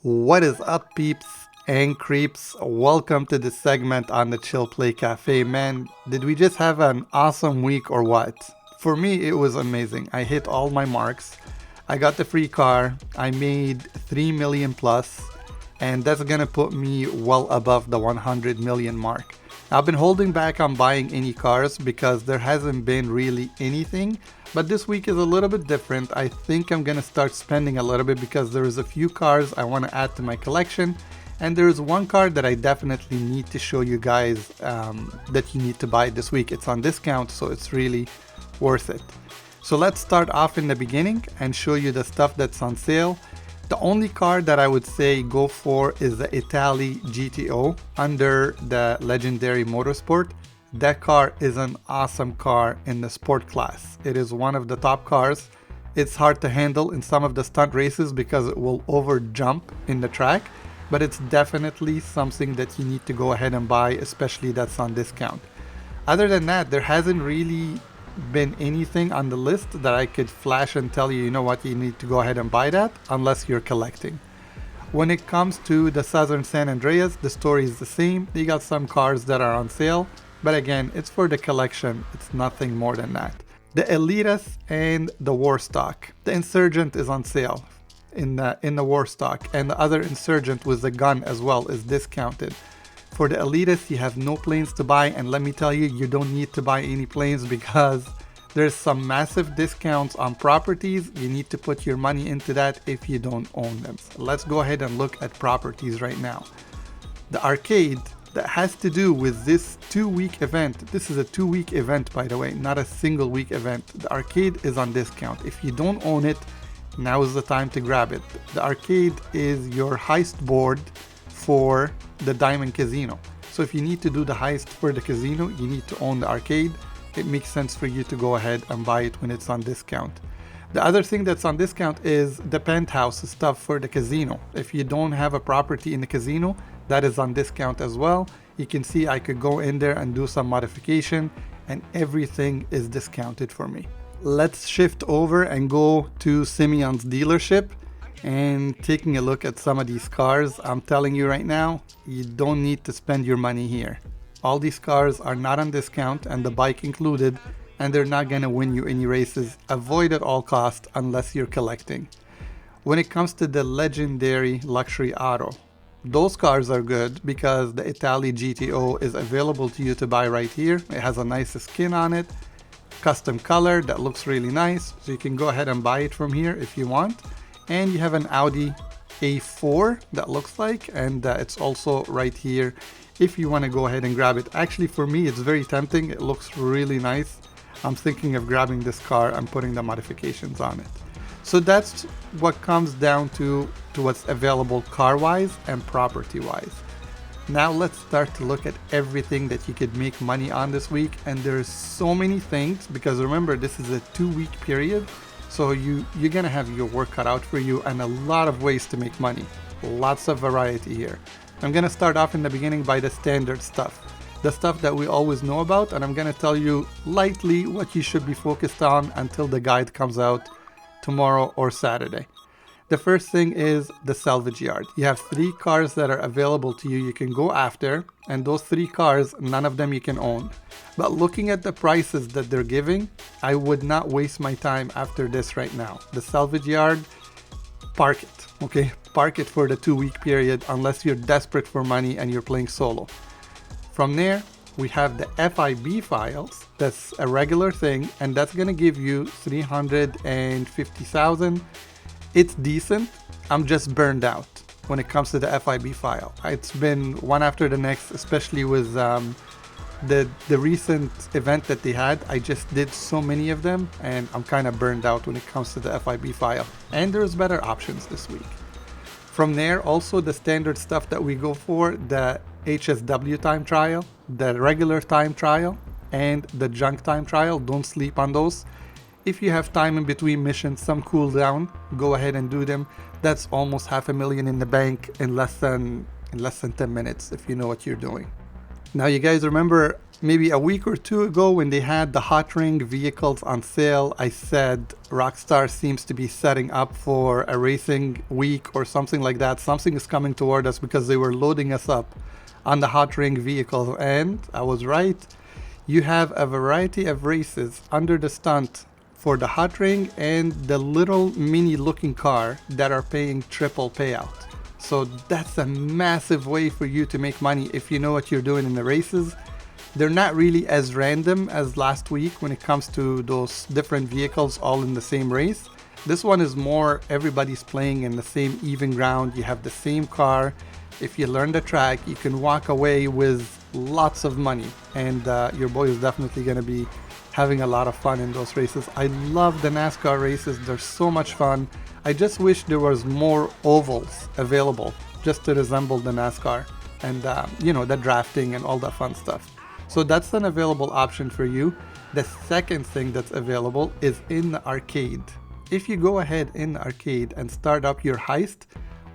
What is up, peeps and creeps? Welcome to this segment on the Chill Play Cafe. Man, did we just have an awesome week or what? For me, it was amazing. I hit all my marks. I got the free car. I made 3 million plus, and that's gonna put me well above the 100 million mark. I've been holding back on buying any cars because there hasn't been really anything, but this week is a little bit different. I think I'm gonna start spending a little bit because there is a few cars I want to add to my collection, and there is one car that I definitely need to show you guys that you need to buy this week. It's on discount, so it's really worth it. So let's start off in the beginning and show you the stuff that's on sale. The only car that I would say go for is the Italy GTO under the Legendary Motorsport. That car is an awesome car in the sport class. It is one of the top cars. It's hard to handle in some of the stunt races because it will over jump in the track, but it's definitely something that you need to go ahead and buy, especially that's on discount. Other than that, there hasn't really been anything on the list that I could flash and tell you, you know what, you need to go ahead and buy that unless you're collecting. When it comes to the Southern San Andreas, the story is the same. You got some cars that are on sale, but again, it's for the collection. It's nothing more than that. The Elitas and the Warstock. The Insurgent is on sale in the Warstock, and the other Insurgent with the gun as well is discounted. For the Elitas, you have no planes to buy, and let me tell you, you don't need to buy any planes because there's some massive discounts on properties. You need to put your money into that if you don't own them. So let's go ahead and look at properties right now. The arcade that has to do with this 2-week event. This is a 2-week event, by the way, not a single week event. The arcade is on discount. If you don't own it, now is the time to grab it. The arcade is your heist board for the Diamond Casino. So if you need to do the heist for the casino, you need to own the arcade. It makes sense for you to go ahead and buy it when it's on discount. The other thing that's on discount is the penthouse stuff for the casino. If you don't have a property in the casino, that is on discount as well. You can see I could go in there and do some modification, and everything is discounted for me. Let's shift over and go to Simeon's dealership and taking a look at some of these cars. I'm telling you right now, you don't need to spend your money here. All these cars are not on discount, and the bike included, and they're not gonna win you any races. Avoid at all costs unless you're collecting. When it comes to the Legendary Luxury Auto, those cars are good because the Italy GTO is available to you to buy right here. It has a nice skin on it, custom color that looks really nice, so you can go ahead and buy it from here if you want. And you have an Audi A4 that looks like, and it's also right here if you want to go ahead and grab it. Actually, for me, it's very tempting. It looks really nice. I'm thinking of grabbing this car and putting the modifications on it. So that's what comes down to what's available car-wise and property-wise. Now let's start to look at everything that you could make money on this week. And there's so many things because remember, this is a 2-week period. So you're gonna have your work cut out for you and a lot of ways to make money. Lots of variety here. I'm gonna start off in the beginning by the standard stuff. The stuff that we always know about, and I'm gonna tell you lightly what you should be focused on until the guide comes out tomorrow or Saturday. The first thing is the salvage yard. You have 3 cars that are available to you can go after, and those 3 cars, none of them you can own. But looking at the prices that they're giving, I would not waste my time after this right now. The salvage yard, park it, okay? Park it for the 2-week period unless you're desperate for money and you're playing solo. From there, we have the FIB files. That's a regular thing, and that's gonna give you 350,000. It's decent. I'm just burned out when it comes to the FIB file. It's been one after the next, especially with the recent event that they had. I just did so many of them, and I'm kind of burned out when it comes to the FIB file. And there's better options this week. From there, also the standard stuff that we go for, the HSW time trial, the regular time trial, and the junk time trial. Don't sleep on those. If you have time in between missions, some cooldown, go ahead and do them. That's almost $500,000 in the bank in less than 10 minutes if you know what you're doing. Now you guys remember maybe a week or two ago when they had the Hotring vehicles on sale, I said Rockstar seems to be setting up for a racing week or something like that. Something is coming toward us because they were loading us up on the Hotring vehicles, and I was right. You have a variety of races under the stunt for the Hotring and the little mini looking car that are paying triple payout. So that's a massive way for you to make money if you know what you're doing in the races. They're not really as random as last week when it comes to those different vehicles all in the same race. This one is more everybody's playing in the same even ground. You have the same car. If you learn the track, you can walk away with lots of money, and your boy is definitely going to be having a lot of fun in those races. I love the NASCAR races. They're so much fun. I just wish there was more ovals available just to resemble the NASCAR and you know, the drafting and all that fun stuff. So that's an available option for you. The second thing that's available is in the arcade. If you go ahead in the arcade and start up your heist,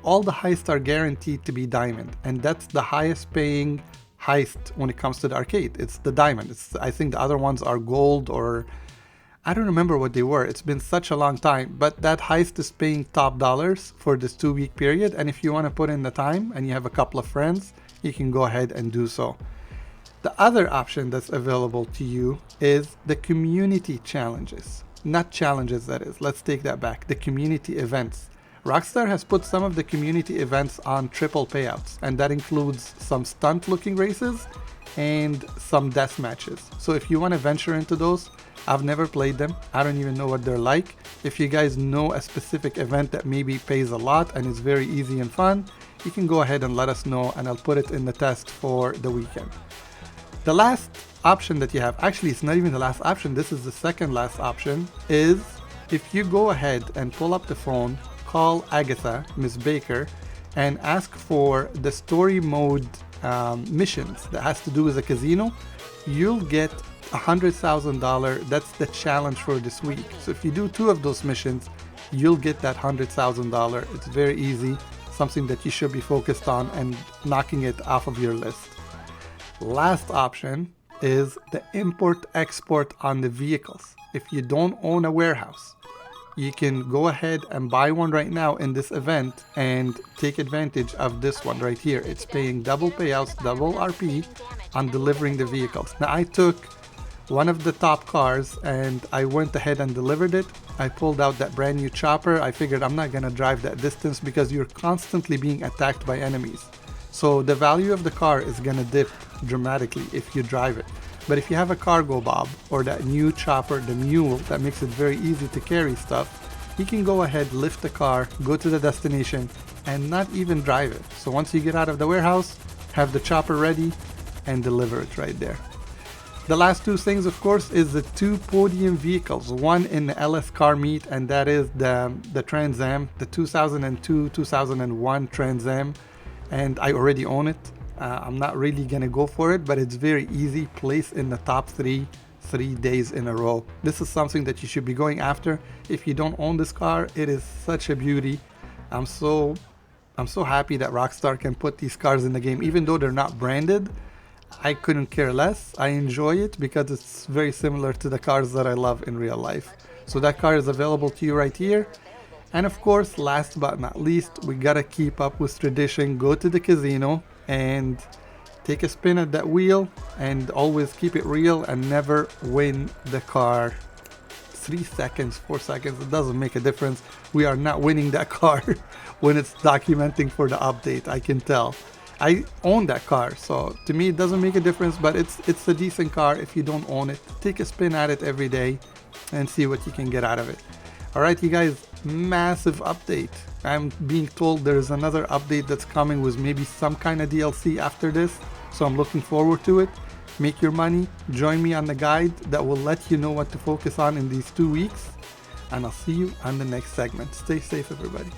all the heists are guaranteed to be diamond, and that's the highest paying heist when it comes to the arcade. It's the diamond. I think the other ones are gold, or I don't remember what they were. It's been such a long time, but that heist is paying top dollars for this 2-week period, and if you want to put in the time and you have a couple of friends, you can go ahead and do so. The other option that's available to you is the community challenges. Not challenges, that is. Let's take that back. The community events. Rockstar has put some of the community events on triple payouts, and that includes some stunt looking races and some death matches. So if you want to venture into those, I've never played them. I don't even know what they're like. If you guys know a specific event that maybe pays a lot and is very easy and fun, you can go ahead and let us know, and I'll put it in the test for the weekend. The last option that you have, actually it's not even the last option, this is the second last option, is if you go ahead and pull up the phone, call Agatha, Miss Baker, and ask for the story mode missions that has to do with the casino, you'll get $100,000. That's the challenge for this week. So if you do 2 of those missions, you'll get that $100,000. It's very easy, something that you should be focused on and knocking it off of your list. Last option is the import-export on the vehicles. If you don't own a warehouse, you can go ahead and buy one right now in this event and take advantage of this one right here. It's paying double payouts, double RP on delivering the vehicles. Now I took one of the top cars and I went ahead and delivered it. I pulled out that brand new chopper. I figured I'm not gonna drive that distance because you're constantly being attacked by enemies. So the value of the car is gonna dip dramatically if you drive it. But if you have a cargo bob or that new chopper, the mule, that makes it very easy to carry stuff, you can go ahead, lift the car, go to the destination, and not even drive it. So once you get out of the warehouse, have the chopper ready and deliver it right there. The last 2 things, of course, is the 2 podium vehicles. One in the LS car meet, and that is the Trans Am, the 2002-2001 Trans Am. And I already own it. I'm not really gonna go for it, but it's very easy. Place in the top 3 days in a row. This is something that you should be going after. If you don't own this car, it is such a beauty. I'm so happy that Rockstar can put these cars in the game, even though they're not branded. I couldn't care less. I enjoy it because it's very similar to the cars that I love in real life. So that car is available to you right here. And of course, last but not least, we gotta keep up with tradition. Go to the casino and take a spin at that wheel, and always keep it real and never win the car. 3 seconds, 4 seconds, it doesn't make a difference. We are not winning that car when it's documenting for the update, I can tell. I own that car, so to me it doesn't make a difference, but it's a decent car. If you don't own it, take a spin at it every day and see what you can get out of it. Alright you guys, massive update. I'm being told there's another update that's coming with maybe some kind of DLC after this, so I'm looking forward to it. Make your money, join me on the guide that will let you know what to focus on in these 2 weeks, and I'll see you on the next segment. Stay safe everybody.